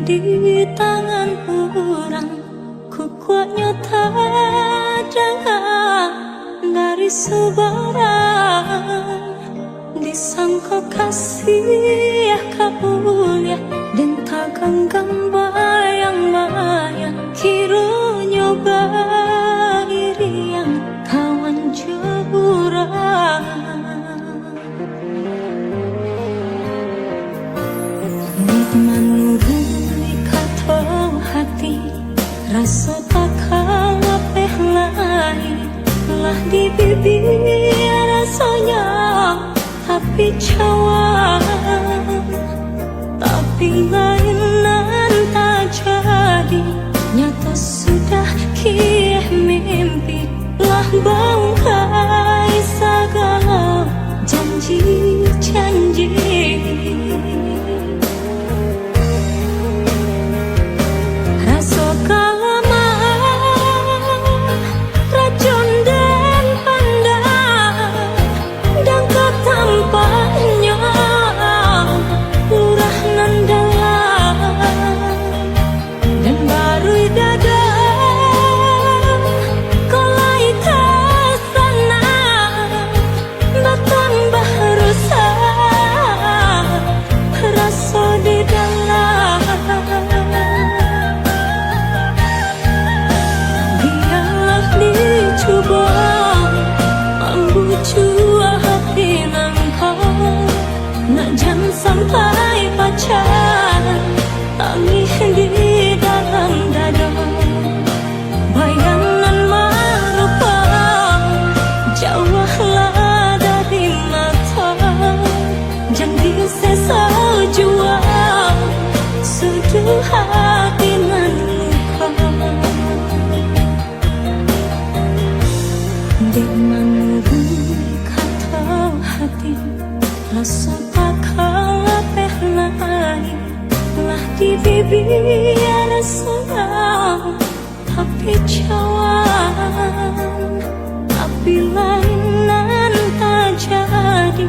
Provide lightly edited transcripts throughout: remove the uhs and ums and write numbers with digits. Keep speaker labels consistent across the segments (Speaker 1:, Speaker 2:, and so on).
Speaker 1: di tangan orang, kukuatnya terdengar dari sebarang. Disangka kasih kabulnya dan tak genggam bayang-bayang, kiranya bairi yang kawan jurang. Menuruni kata hati, rasa takkan apeh lain lah di bibir rasanya, tapi cawan, tapi lainan tak jadi. Nyata sudah kieh mimpi lah bangkai segala janji-janji. biar senang tapi cawan, tapi lainan tak jadi,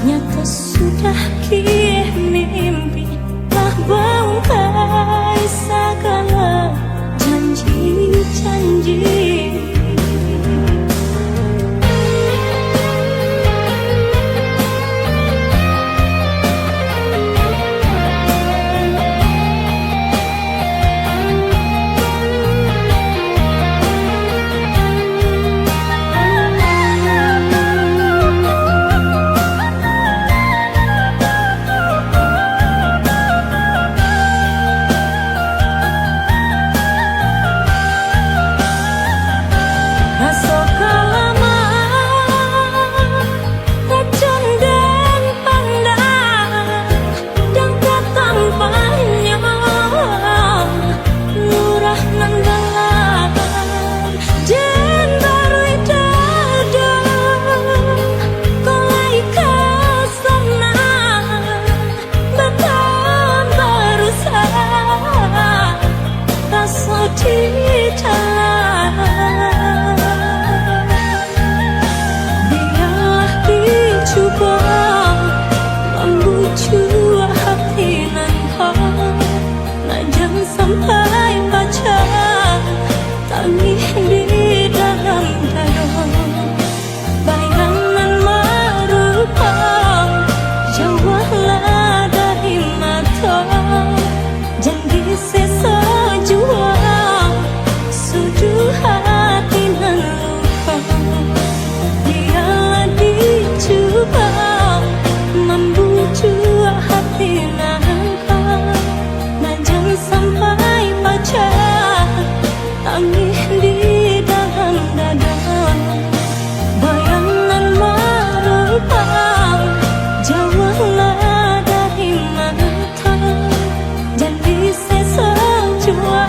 Speaker 1: nyata sudah kih mimpi telah bangkai segala janji-janji. Sampai baca tangis di dalam dada, bayangan merupa jauhlah dari mata, janji sesajua suduh hati nan luka. Biarlah dicoba membujuk hati nan sampai baca tangis di dalam dada, bayangan merupa jauhlah dari mata, janji sesajua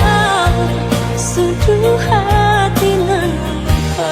Speaker 1: suduh hati nan luka.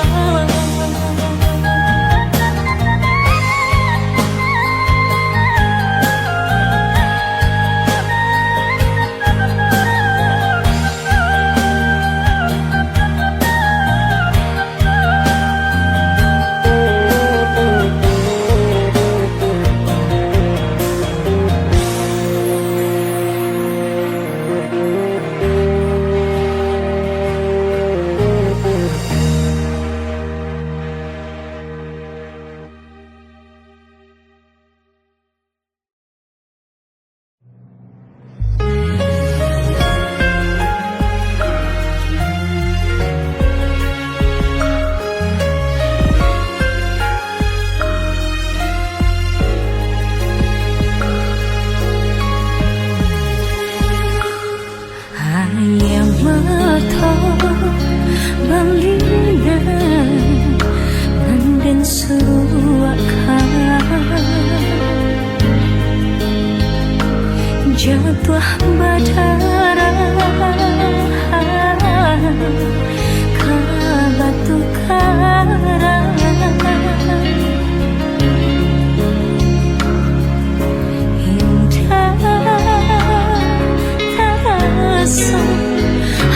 Speaker 1: Jatuh badara ke batu karang, indah terasa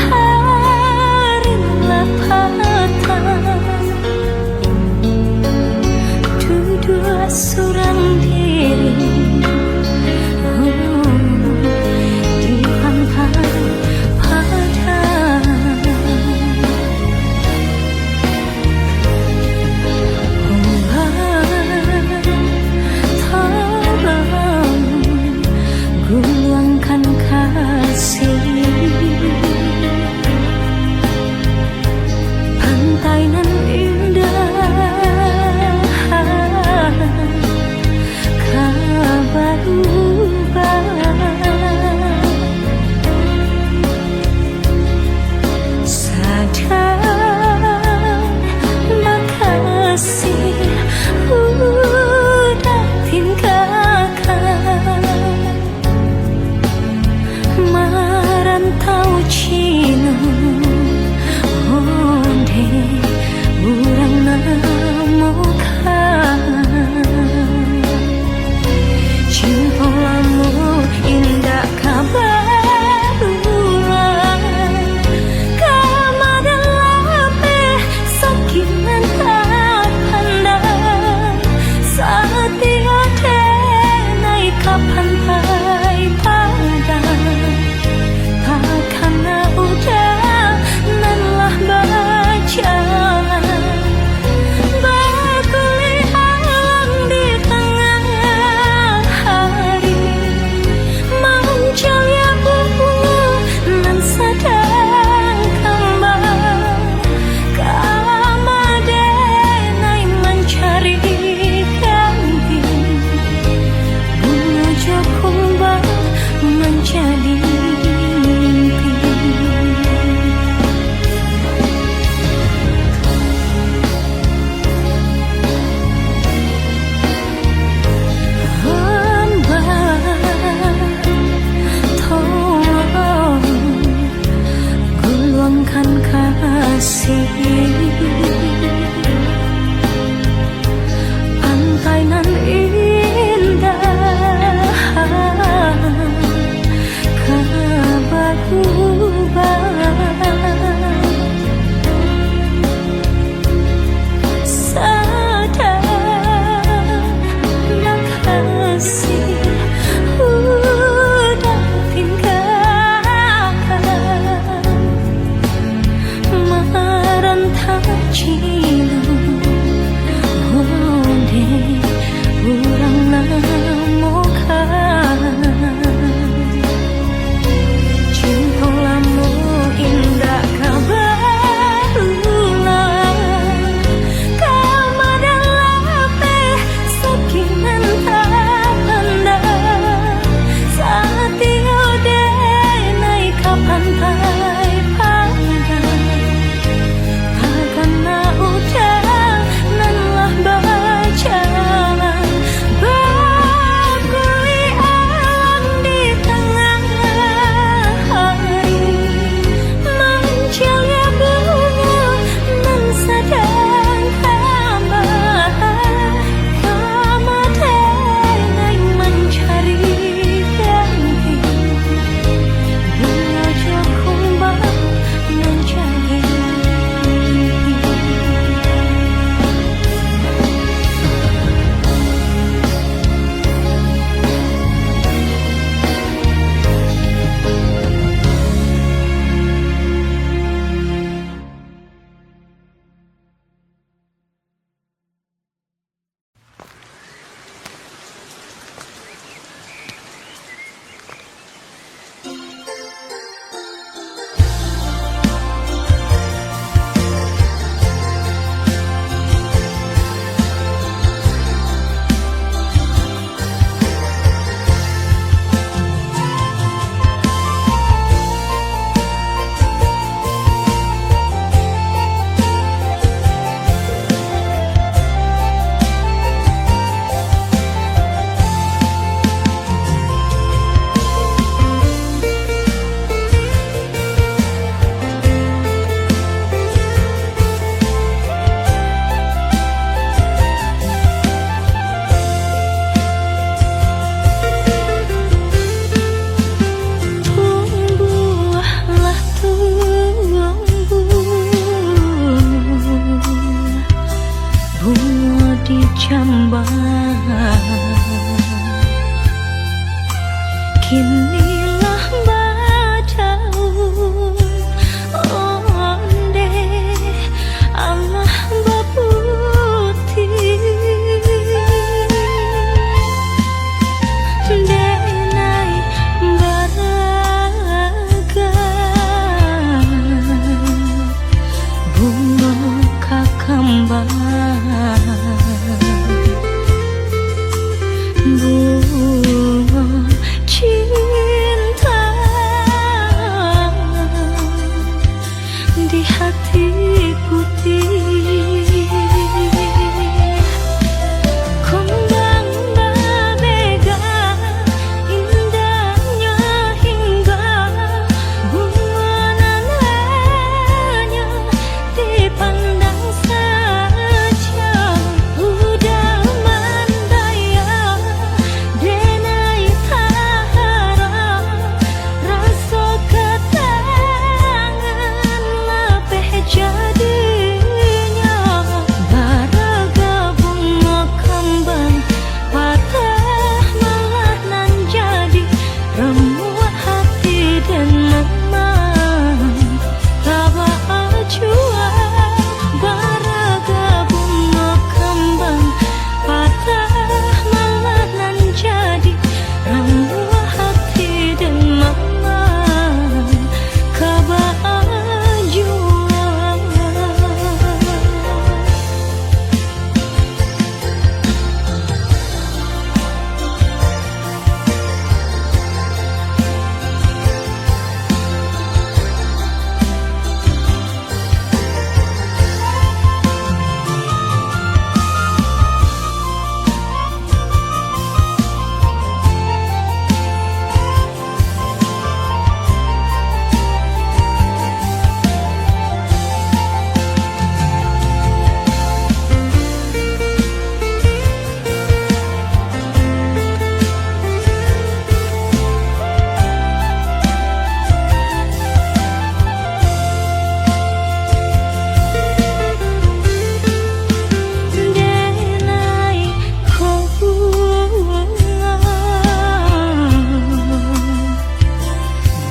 Speaker 1: hari lapatan, dua surang diri indah kabar. Kinilah badaun onde Allah baputi denai baraga bunga kakambang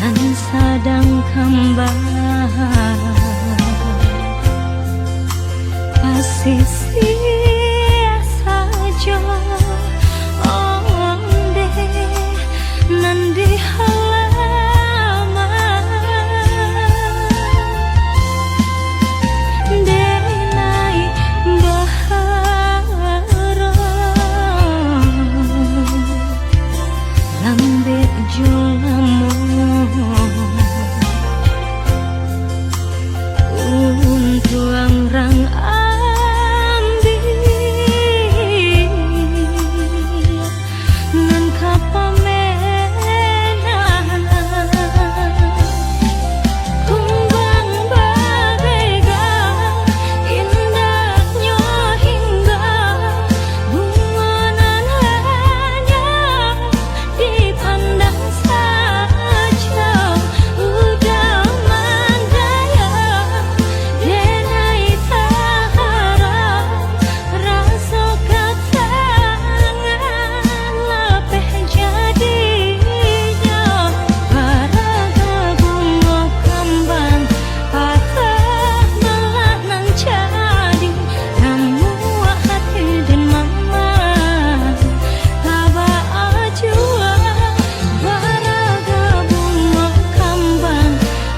Speaker 1: nan sadang kembang pasisi saja onde nan di halaman denai baharo lambe jolamu untuang rang ambi nan kapamenan kumbang bagaikan indahnya hingga bunganan hanya dipandang saja udah mandaya denai taharap rasa katangan lepeh jadinya baraga bunga kembang patah melanan jadi ramu hati dan mama kaba ajua baraga bunga kembang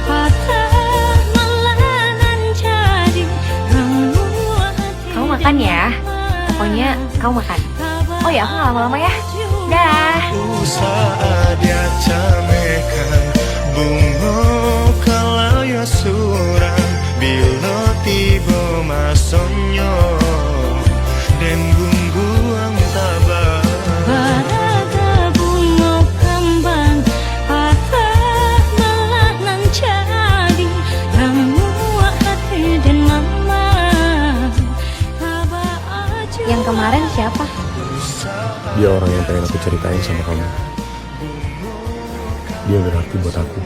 Speaker 1: patah melanan jadi ramu hati.
Speaker 2: Kamu makan ya, pokoknya kamu makan. Oh ya, aku nggak lama-lama ya. Dah.
Speaker 3: Saat dia camekan bunga kalaya surang bila tiba masanya dan gungguang tabah
Speaker 1: Baraga bunga kembang patah melanan jadi ramu hati dan mama kaba ajua.
Speaker 2: Yang kemarin siapa?
Speaker 4: Dia orang yang pengen aku ceritain sama kamu. Dia berarti buat aku.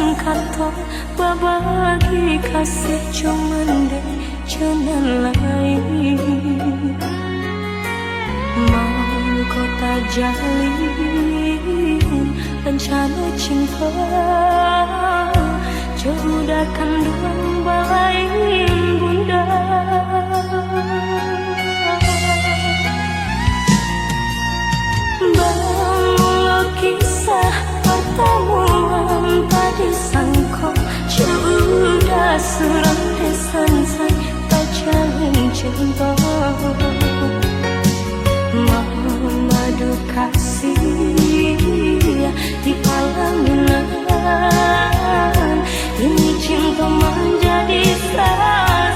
Speaker 1: sangkato babagi kasih cuman deh jangan lain mau kota jalin rencana cinta sudah kandungan balai bunda. Bangun kisah pertemuan tadi sangko sudah suram desan say tak jalin cinta madu kasih di palaminan ini cinta menjadi salah.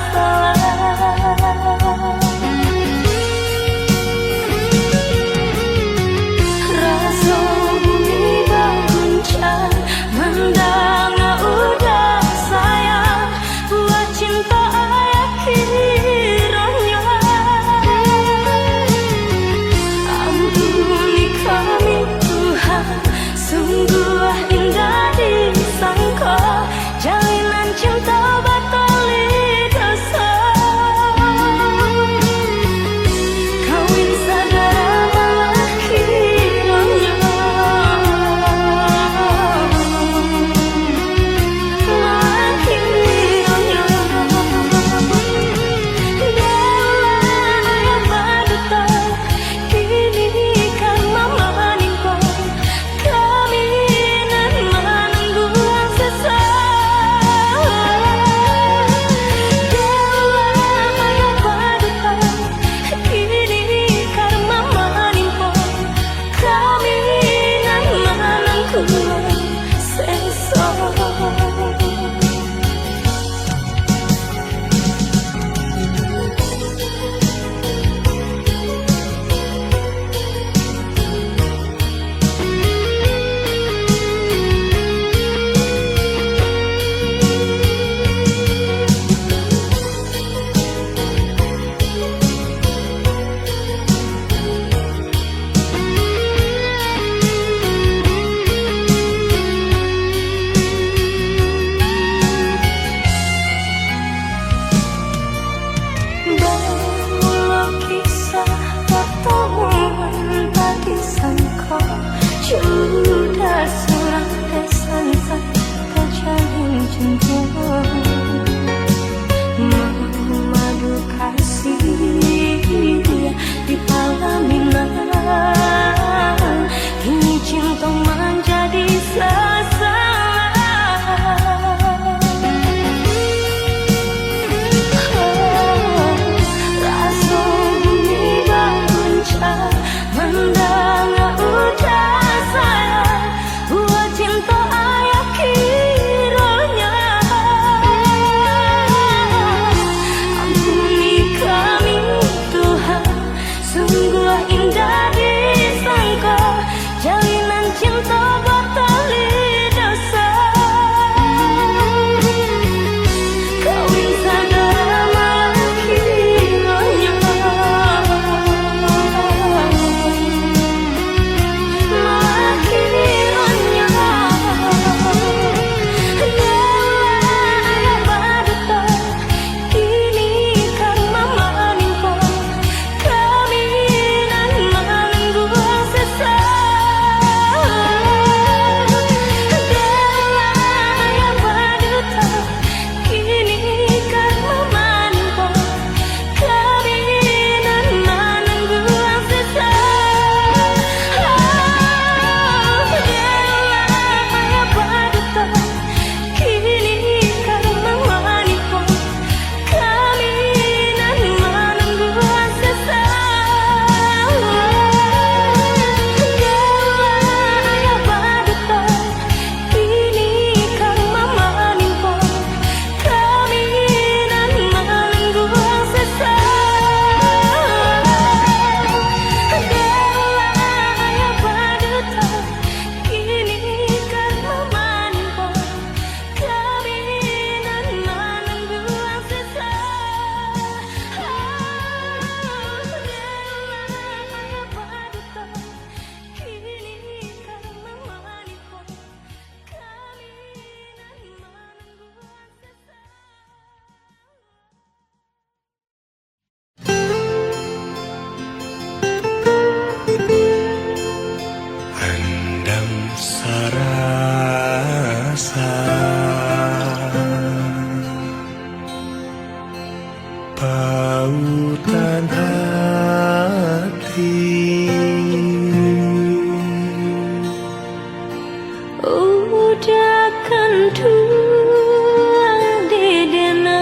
Speaker 1: Rasa bumi berguncang mendang udah sayang buat cinta ayah kiranya ampuni kami Tuhan sungguh indah disangka jalinan cinta batali dosa kawin segera malah kiranya Dewa baduta kini kan mama menimpa kami nan menunggu sesal Dewa baduta kini kan mama menimpa kami nan menunggu sesal. Bangun kisah pertemuan tadi sangka sudah suram desan say terjalin cinta madu kasih di palaminan kini cinta menjadi rasa bumi berguncang mendang udah sayang buat cinta ayah kiranya
Speaker 3: lautan hati.
Speaker 1: Udakan tuang dedena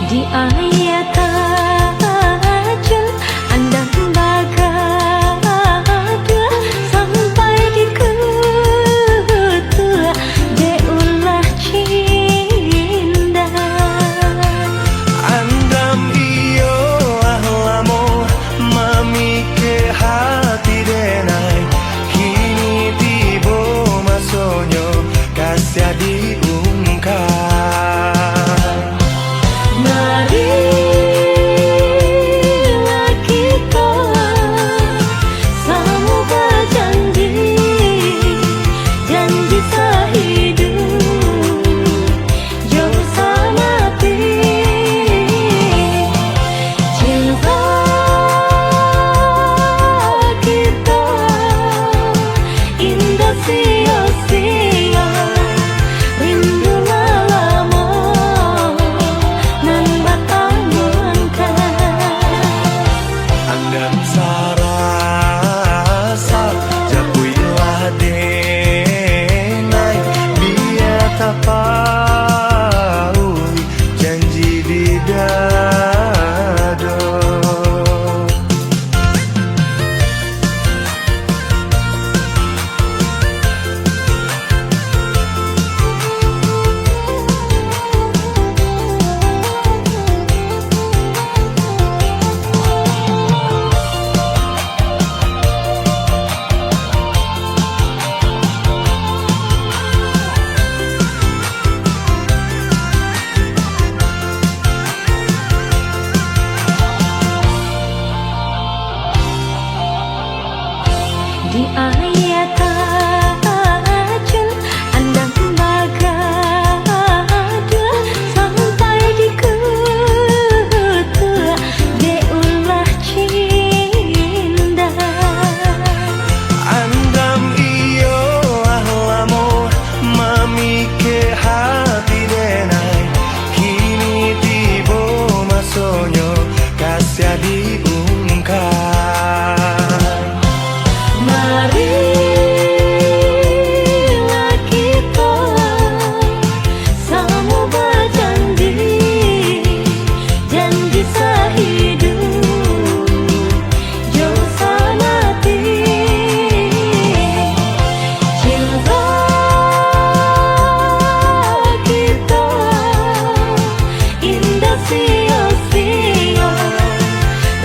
Speaker 1: di ayat tajul andang bagada sampai di ketua deulah cinda
Speaker 3: Andam iyo ahlamo mami ke hati denai kini tibo masonyo kasih diungkap.
Speaker 1: Marilah kita sama berjanji, janji sehidup jauh mati. Cinta kita indah sia-sia, rindu lama nan batang melangkah.
Speaker 3: Andam sarasa japuilah denai biar tapaui janji di dado.
Speaker 1: Di ayat tajul andang bagada sampai di ketua deulah cinda
Speaker 3: Andam iyo ahlamo mami ke hati denai kini tibo masonyo kasih diungkap.
Speaker 1: Marilah kita sama berjanji, janji sehidup jauh mati. Cinta kita indah sia-sia,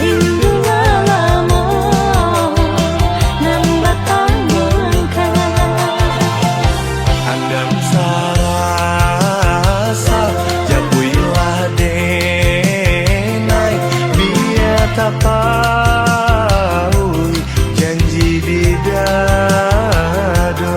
Speaker 1: rindu lama nan batang melangkah.
Speaker 3: Andam sarasa japuilah denai biar tapaui janji di dado.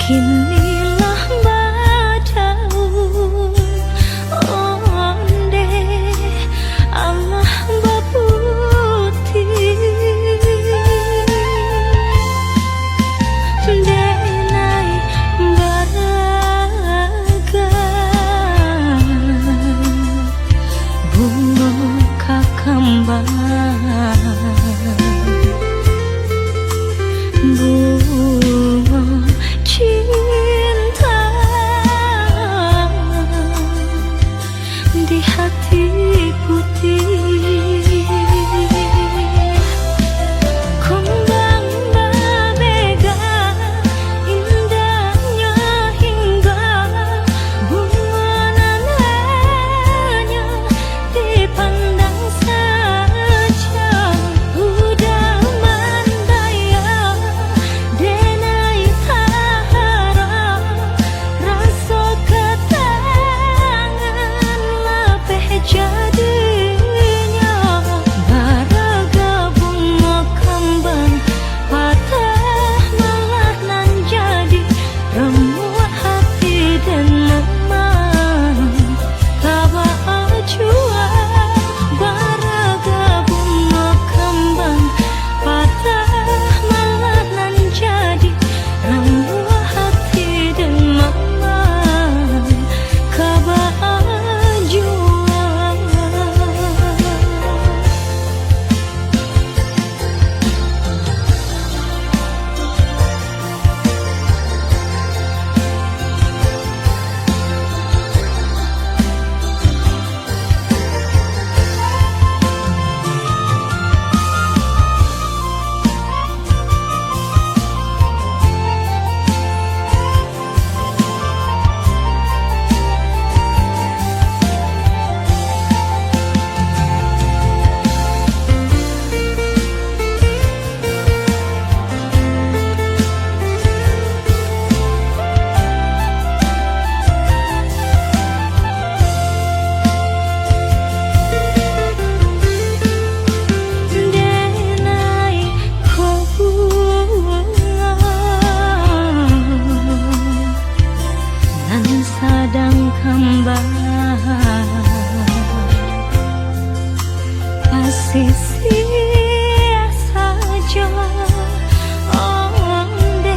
Speaker 1: Kinilah badau onde Allah baputi denai baraga bunga kakambang bunga cinta di hati putih kembang berbega indahnya hingga bunga nananya dipandang saja udah mandaya denai tahara rasa ketangan lapeh jadinya baraga bunga kembang patah malah nan jadi remuk hati dan memang tabah jua baraga bunga kembang patah malah nan jadi remuk hati dan memang kabah jua. Denai kau bunga nan sadang kembang pasisi saja onde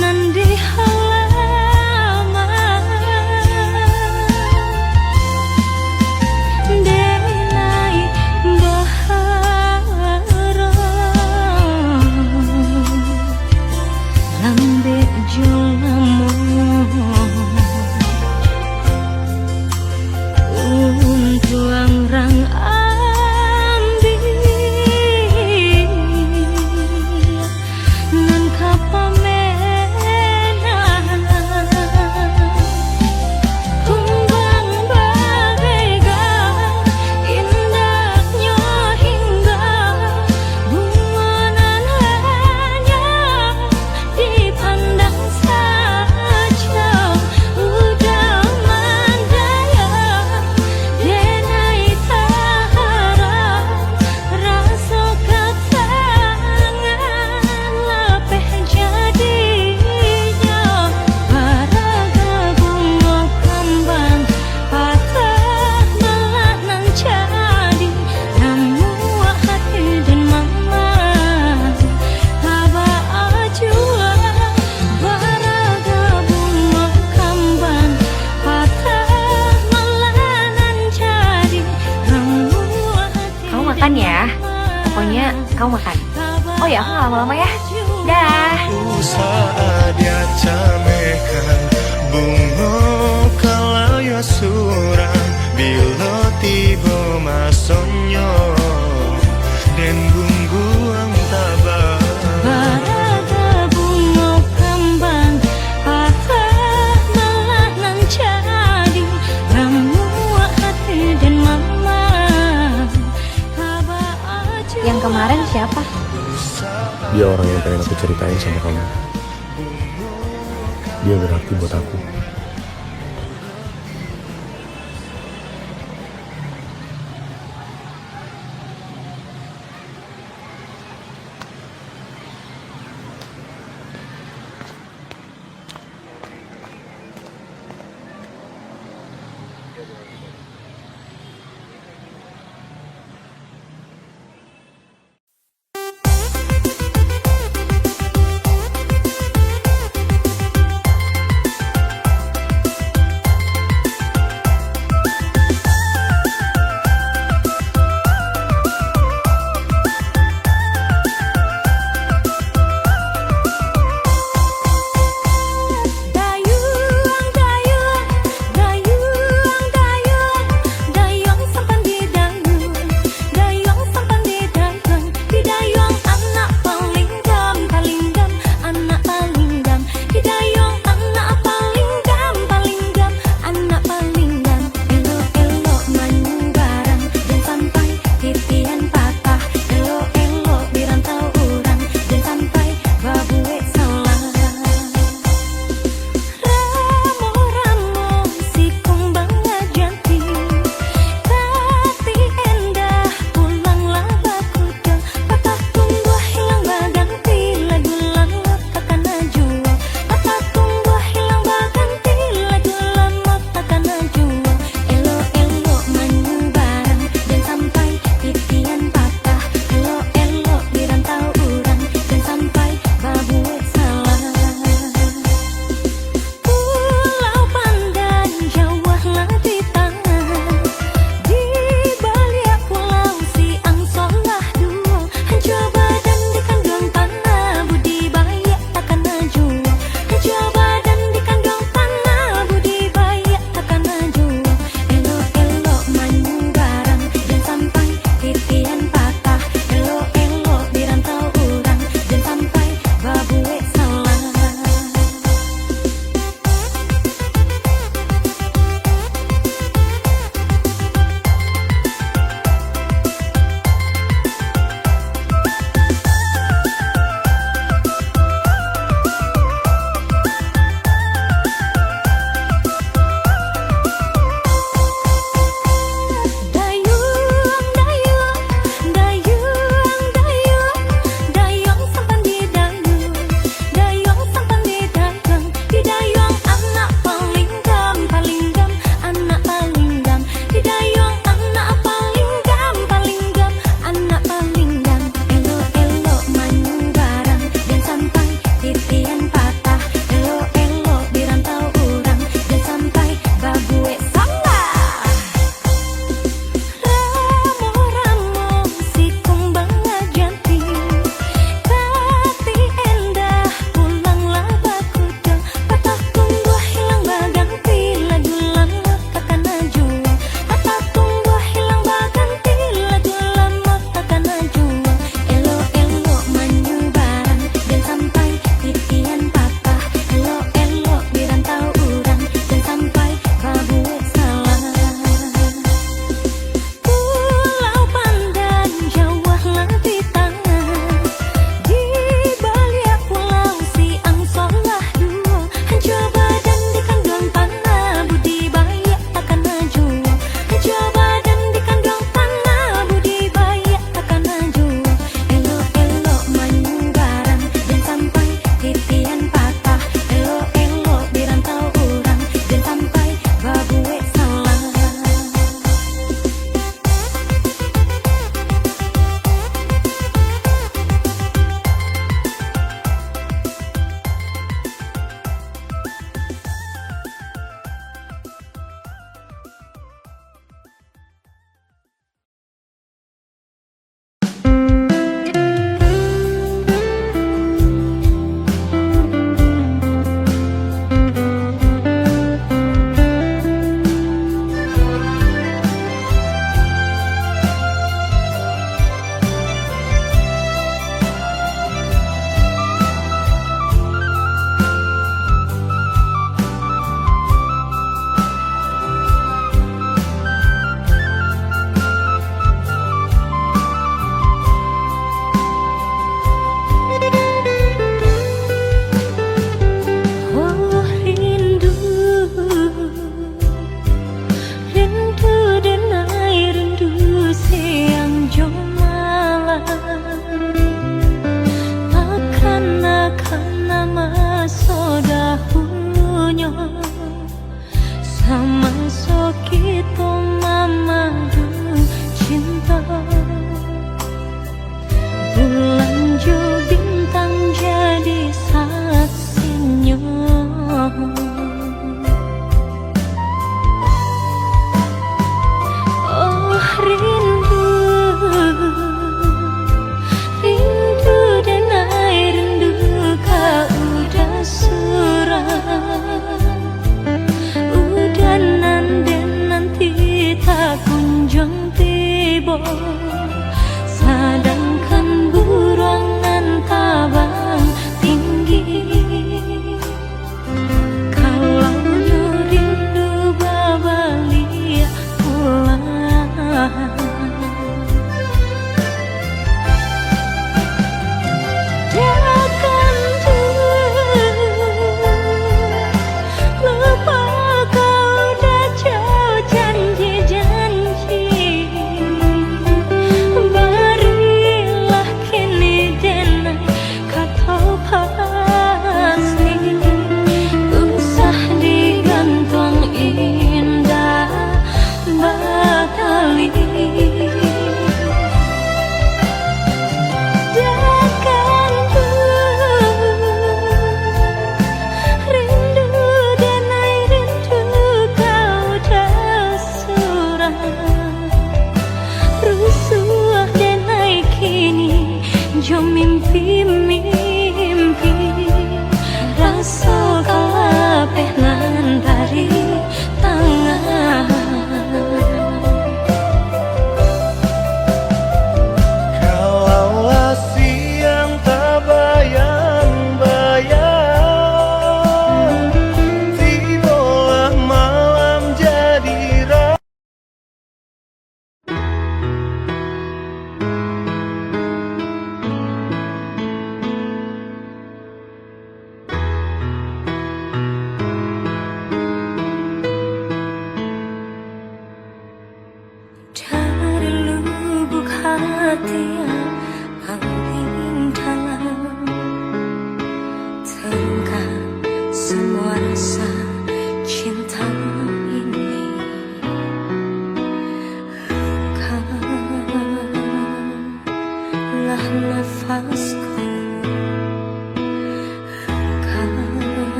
Speaker 1: nan di halaman denai bahara lambe jolamu tuang rang ambil nan kapamenan kumbang berbega indahnya hingga bunga nananya dipandang saja udah mandaya denai tahara rasa ketangan lapeh jadinya baraga bunga kembang patah malah nan jadi remuk hati dan memang tabah jua baraga bunga kembang patah malah nan jadi remuk hati.
Speaker 2: Kamu makan ya. Pokoknya kamu makan. Oh ya, aku nggak lama-lama ya. Dah.
Speaker 3: Saatnya camekan bunga kalaya surang bila tiba masonyo dan bungguang tabah
Speaker 1: Baraga bunga kembang patah malah nan jadi remuk hati dan memang tabah
Speaker 2: Yang kemarin siapa?
Speaker 4: Dia orang yang pengen aku ceritain sama kamu. Dia berarti buat aku.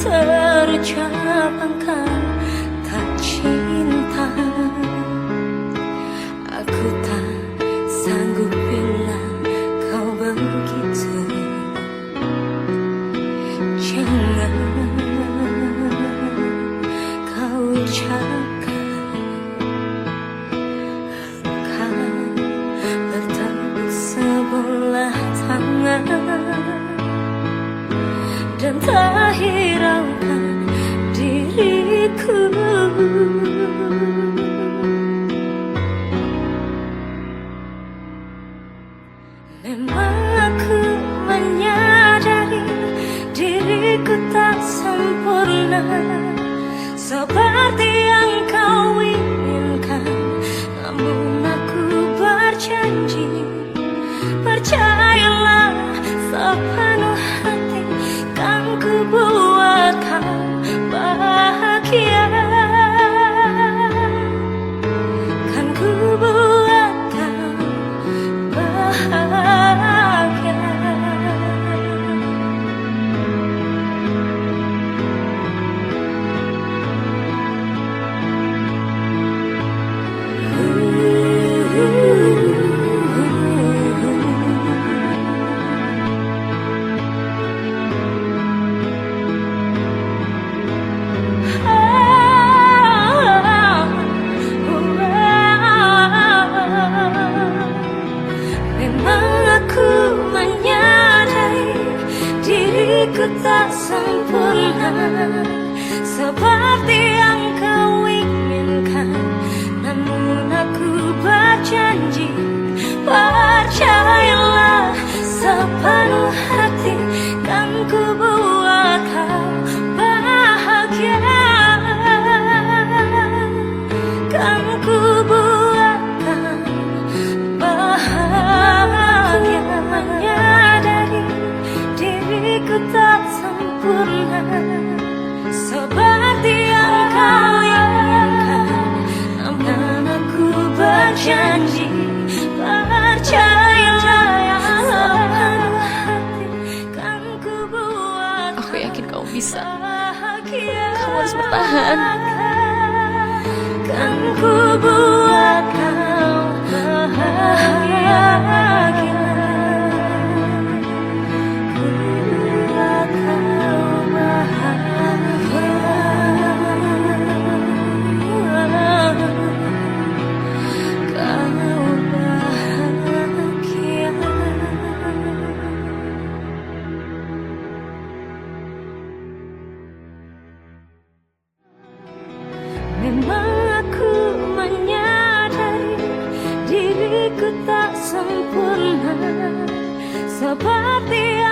Speaker 1: terucap engkau tak cinta. Aku tak sanggup bila kau begitu. Jangan kau ucapkan engkau bertepuk sebelah tangan dan tak hiraukan diriku. Memang aku menyadari diriku tak sempurna seperti yang kau inginkan, namun aku berjanji, percayalah sepenuh hati, kan ku buat kau bahagia, kan ku buat kau bahagia. Diriku tak sempurna seperti yang kau inginkan, namun aku berjanji, percayalah sepenuh hati, kan ku buat kau bahagia, kan ku buat kau bahagia. Menyadari diriku tak sempurna seperti yang kau inginkan, namun aku berjanji, percayalah sepenuh hati, kan ku buat.
Speaker 2: Aku yakin kamu bisa.
Speaker 1: Bahagia.
Speaker 2: Kamu harus bertahan.
Speaker 1: Kan ku buat kau bahagia. Memang aku menyadari diriku tak sempurna seperti